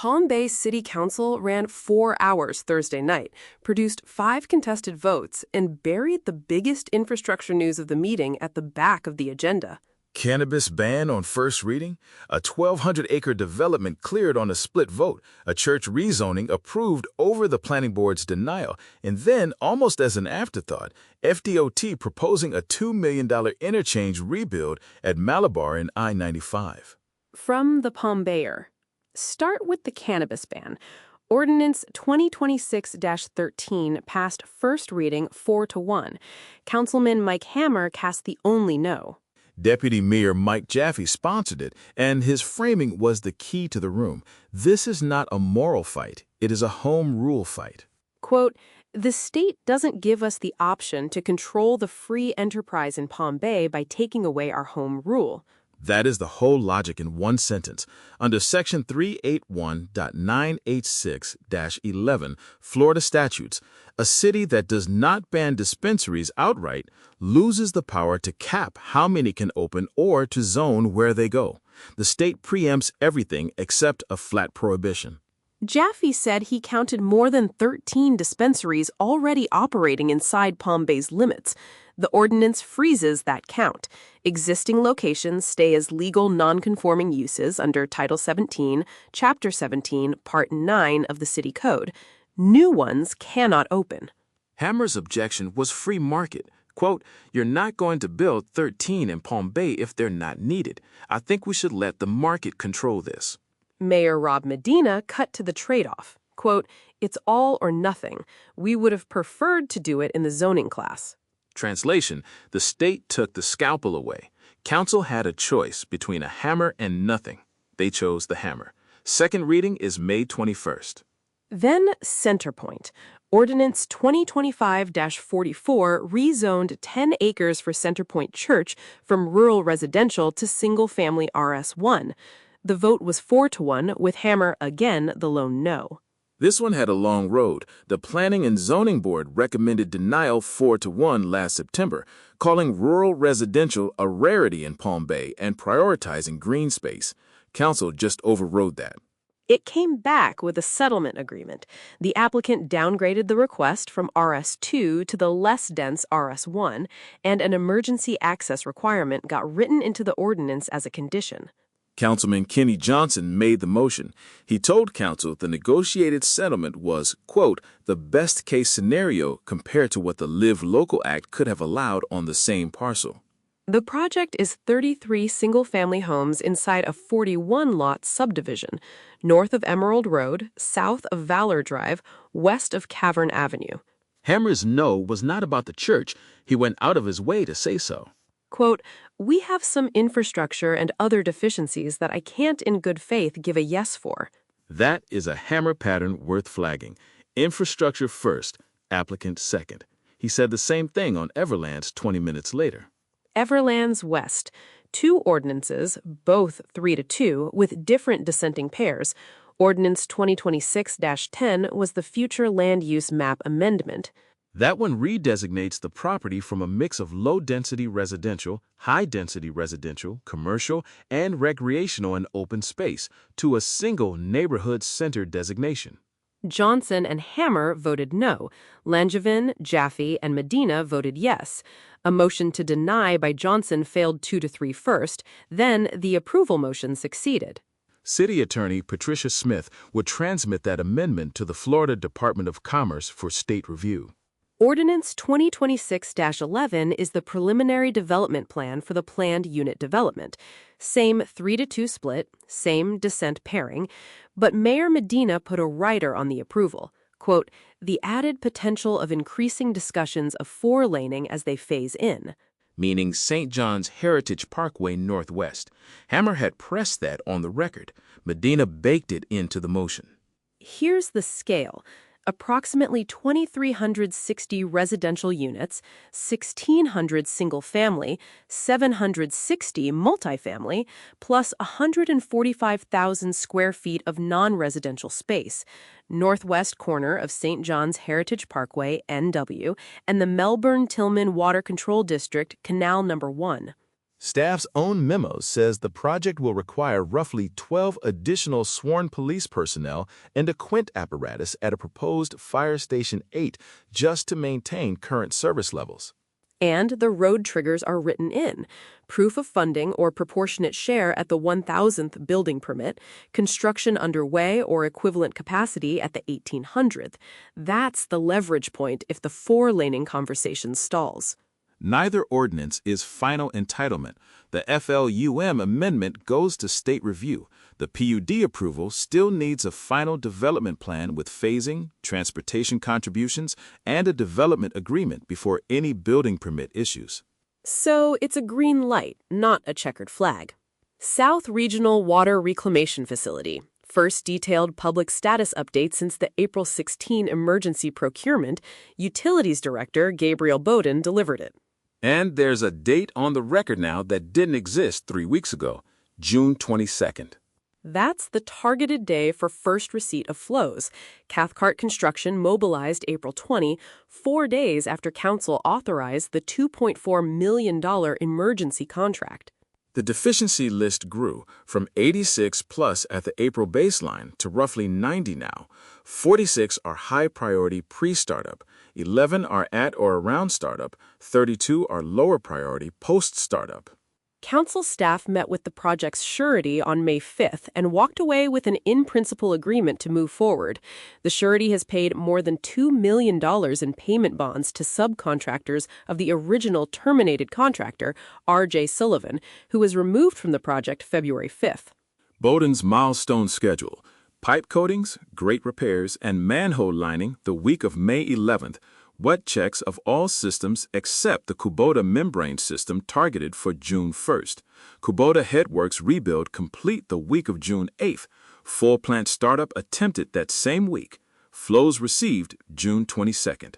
Palm Bay City Council ran 4 hours Thursday night, produced 5 contested votes, and buried the biggest infrastructure news of the meeting at the back of the agenda. Cannabis ban on first reading, a 1,200-acre development cleared on a split vote, a church rezoning approved over the planning board's denial, and then, almost as an afterthought, FDOT proposing a $2 million interchange rebuild at Malabar and I-95. From the Palm Bayer. Start with the cannabis ban. Ordinance 2026-13 passed first reading 4-1. Councilman Mike Hammer cast the only no. Deputy Mayor Mike Jaffe sponsored it, and his framing was the key to the room. This is not a moral fight. It is a home rule fight. Quote, "The state doesn't give us the option to control the free enterprise in Palm Bay by taking away our home rule." That is the whole logic in one sentence. Under Section 381.986-11 Florida statutes, a city that does not ban dispensaries outright loses the power to cap how many can open or to zone where they go. The state preempts everything except a flat prohibition. Jaffe said he counted more than 13 dispensaries already operating inside Palm Bay's limits. The ordinance freezes that count. Existing locations stay as legal non-conforming uses under Title 17, Chapter 17, Part 9 of the City Code. New ones cannot open. Hammer's objection was free market. Quote, "You're not going to build 13 in Palm Bay if they're not needed. I think we should let the market control this." Mayor Rob Medina cut to the trade-off. Quote, "It's all or nothing. We would have preferred to do it in the zoning class." Translation, the state took the scalpel away. Council had a choice between a hammer and nothing. They chose the hammer. Second reading is May 21st. Then Centerpointe. Ordinance 2025-44 rezoned 10 acres for Centerpointe Church from rural residential to single-family RS1. The vote was 4-1, with Hammer again the lone no. This one had a long road. The Planning and Zoning Board recommended denial 4-1 last September, calling rural residential a rarity in Palm Bay and prioritizing green space. Council just overrode that. It came back with a settlement agreement. The applicant downgraded the request from RS2 to the less dense RS1, and an emergency access requirement got written into the ordinance as a condition. Councilman Kenny Johnson made the motion. He told council the negotiated settlement was, quote, "the best-case scenario compared to what the Live Local Act could have allowed on the same parcel." The project is 33 single-family homes inside a 41-lot subdivision, north of Emerald Road, south of Valor Drive, west of Cavern Avenue. Hammer's no was not about the church. He went out of his way to say so. Quote, "We have some infrastructure and other deficiencies that I can't in good faith give a yes for." That is a Hammer pattern worth flagging. Infrastructure first, applicant second. He said the same thing on Everlands 20 minutes later. Everlands West. 2 ordinances, both 3-2, with different dissenting pairs. Ordinance 2026-10 was the future land use map amendment. That one redesignates the property from a mix of low-density residential, high-density residential, commercial, and recreational and open space to a single neighborhood center designation. Johnson and Hammer voted no. Langevin, Jaffe, and Medina voted yes. A motion to deny by Johnson failed 2-3 first. Then the approval motion succeeded. City Attorney Patricia Smith would transmit that amendment to the Florida Department of Commerce for state review. Ordinance 2026-11 is the preliminary development plan for the planned unit development. Same 3-2 split, same dissent pairing, but Mayor Medina put a rider on the approval. Quote, "the added potential of increasing discussions of 4-laning as they phase in." Meaning St. John's Heritage Parkway Northwest. Hammer had pressed that on the record. Medina baked it into the motion. Here's the scale. Approximately 2,360 residential units, 1,600 single-family, 760 multifamily, plus 145,000 square feet of non-residential space, northwest corner of St. John's Heritage Parkway, NW, and the Melbourne-Tillman Water Control District, Canal No. 1. Staff's own memo says the project will require roughly 12 additional sworn police personnel and a quint apparatus at a proposed Fire Station 8 just to maintain current service levels. And the road triggers are written in: proof of funding or proportionate share at the 1,000th building permit, construction underway or equivalent capacity at the 1,800th. That's the leverage point if the four-laning conversation stalls. Neither ordinance is final entitlement. The FLUM amendment goes to state review. The PUD approval still needs a final development plan with phasing, transportation contributions, and a development agreement before any building permit issues. So it's a green light, not a checkered flag. South Regional Water Reclamation Facility. First detailed public status update since the April 16 emergency procurement. Utilities Director Gabriel Bowden delivered it. And there's a date on the record now that didn't exist 3 weeks ago, June 22nd. That's the targeted day for first receipt of flows. Cathcart Construction mobilized April 20, 4 days after Council authorized the $2.4 million emergency contract. The deficiency list grew from 86 plus at the April baseline to roughly 90 now. 46 are high-priority pre-startup, 11 are at or around startup, 32 are lower priority post-startup. Council staff met with the project's surety on May 5th and walked away with an in-principle agreement to move forward. The surety has paid more than $2 million in payment bonds to subcontractors of the original terminated contractor, R.J. Sullivan, who was removed from the project February 5th. Bowden's milestone schedule: pipe coatings, grate repairs, and manhole lining the week of May 11th. Wet checks of all systems except the Kubota membrane system targeted for June 1st. Kubota headworks rebuild complete the week of June 8th. Full plant startup attempted that same week. Flows received June 22nd.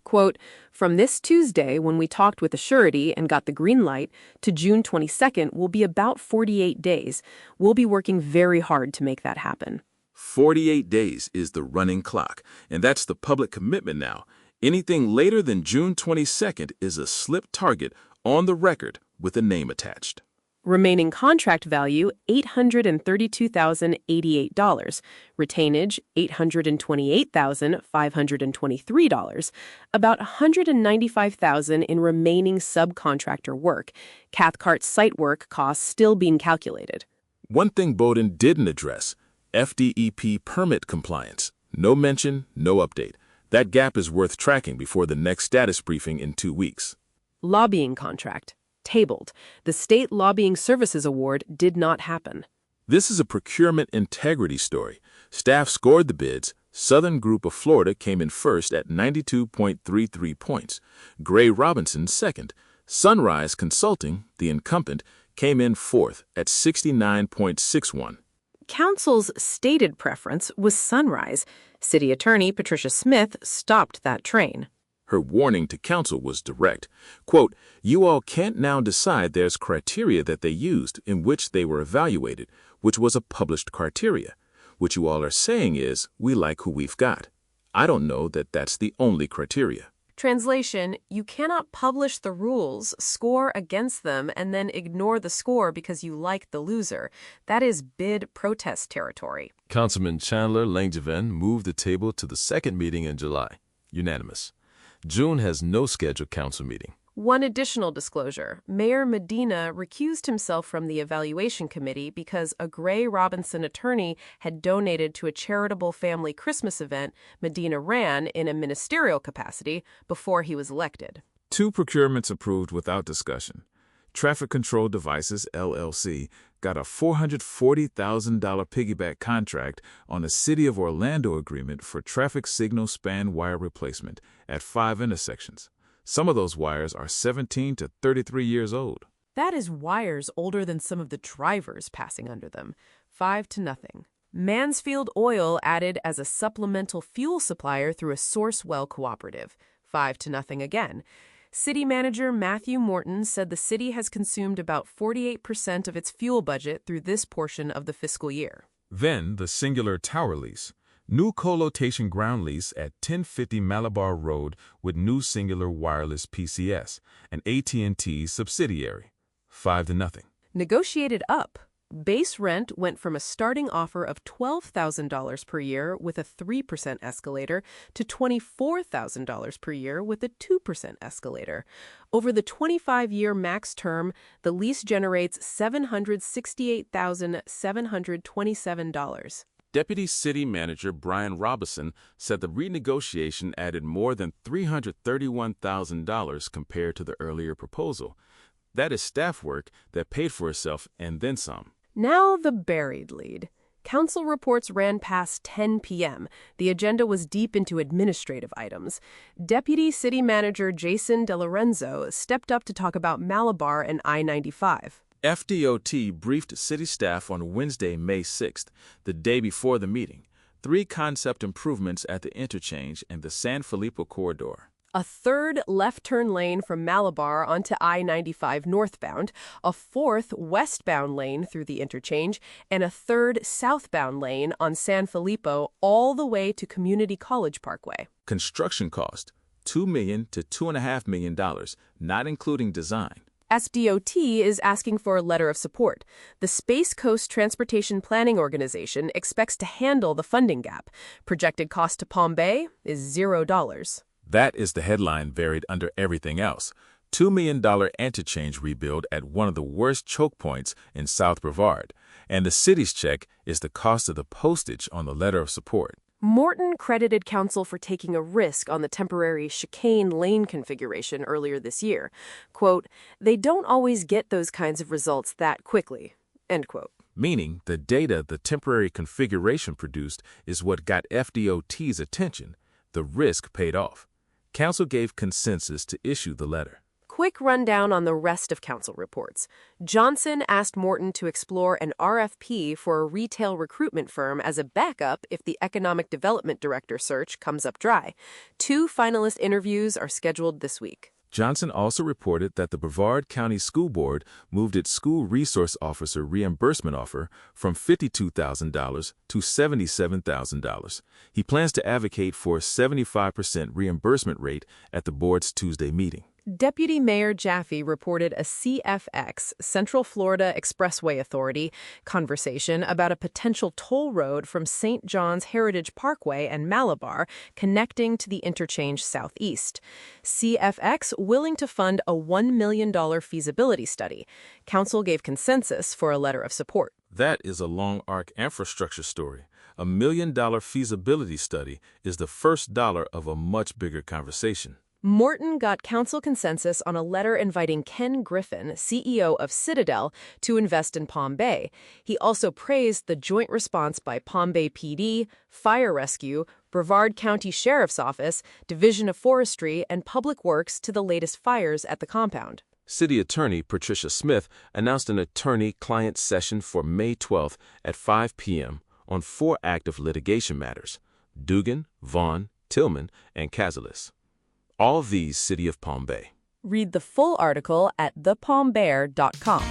Quote, from this Tuesday when we talked with the surety and got the green light to June 22nd will be about 48 days. We'll be working very hard to make that happen. 48 days is the running clock, and that's the public commitment now. Anything later than June 22nd is a slip target on the record with a name attached. Remaining contract value, $832,088. Retainage, $828,523. About $195,000 in remaining subcontractor work. Cathcart site work costs still being calculated. One thing Bowden didn't address: FDEP permit compliance. No mention, no update. That gap is worth tracking before the next status briefing in 2 weeks. Lobbying contract. Tabled. The State Lobbying Services Award did not happen. This is a procurement integrity story. Staff scored the bids. Southern Group of Florida came in first at 92.33 points. Gray Robinson second. Sunrise Consulting, the incumbent, came in fourth at 69.61. Council's stated preference was Sunrise. City Attorney Patricia Smith stopped that train. Her warning to council was direct. Quote, you all can't now decide there's criteria that they used in which they were evaluated, which was a published criteria. What you all are saying is, we like who we've got. I don't know that that's the only criteria. Translation, you cannot publish the rules, score against them, and then ignore the score because you like the loser. That is bid protest territory. Councilman Chandler Langevin moved the table to the second meeting in July. Unanimous. June has no scheduled council meeting. One additional disclosure. Mayor Medina recused himself from the evaluation committee because a Gray Robinson attorney had donated to a charitable family Christmas event Medina ran in a ministerial capacity before he was elected. 2 procurements approved without discussion. Traffic Control Devices, LLC, got a $440,000 piggyback contract on a City of Orlando agreement for traffic signal span wire replacement at 5 intersections. Some of those wires are 17 to 33 years old. That is wires older than some of the drivers passing under them. 5-0. Mansfield Oil added as a supplemental fuel supplier through a Sourcewell cooperative. 5-0 again. City Manager Matthew Morton said the city has consumed about 48% of its fuel budget through this portion of the fiscal year. Then the Singular Tower lease. New co-location ground lease at 1050 Malabar Road with new Singular Wireless PCS, an AT&T subsidiary. 5-0. Negotiated up. Base rent went from a starting offer of $12,000 per year with a 3% escalator to $24,000 per year with a 2% escalator. Over the 25-year max term, the lease generates $768,727. Deputy City Manager Brian Robinson said the renegotiation added more than $331,000 compared to the earlier proposal. That is staff work that paid for itself and then some. Now the buried lead. Council reports ran past 10 p.m. The agenda was deep into administrative items. Deputy City Manager Jason DeLorenzo stepped up to talk about Malabar and I-95. FDOT briefed city staff on Wednesday, May 6th, the day before the meeting. 3 concept improvements at the interchange and the San Felipe corridor. A third left turn lane from Malabar onto I-95 northbound, a fourth westbound lane through the interchange, and a third southbound lane on San Felipe all the way to Community College Parkway. Construction cost, $2 million to $2.5 million, not including design. FDOT is asking for a letter of support. The Space Coast Transportation Planning Organization expects to handle the funding gap. Projected cost to Palm Bay is $0. That is the headline buried under everything else. $2 million interchange rebuild at one of the worst choke points in South Brevard. And the city's check is the cost of the postage on the letter of support. Morton credited council for taking a risk on the temporary chicane lane configuration earlier this year. Quote, "They don't always get those kinds of results that quickly," end quote. Meaning the data the temporary configuration produced is what got FDOT's attention. The risk paid off. Council gave consensus to issue the letter. Quick rundown on the rest of council reports. Johnson asked Morton to explore an RFP for a retail recruitment firm as a backup if the economic development director search comes up dry. 2 finalist interviews are scheduled this week. Johnson also reported that the Brevard County School Board moved its school resource officer reimbursement offer from $52,000 to $77,000. He plans to advocate for a 75% reimbursement rate at the board's Tuesday meeting. Deputy Mayor Jaffe reported a CFX, Central Florida Expressway Authority, conversation about a potential toll road from St. John's Heritage Parkway and Malabar connecting to the interchange southeast. CFX willing to fund a $1 million feasibility study. Council gave consensus for a letter of support. That is a long arc infrastructure story. A $1 million feasibility study is the first dollar of a much bigger conversation. Morton got council consensus on a letter inviting Ken Griffin, CEO of Citadel, to invest in Palm Bay. He also praised the joint response by Palm Bay PD, Fire Rescue, Brevard County Sheriff's Office, Division of Forestry, and Public Works to the latest fires at the compound. City Attorney Patricia Smith announced an attorney-client session for May 12th at 5 p.m. on 4 active litigation matters: Dugan, Vaughn, Tillman, and Cazalis. All of these City of Palm Bay. Read the full article at thepalmbear.com.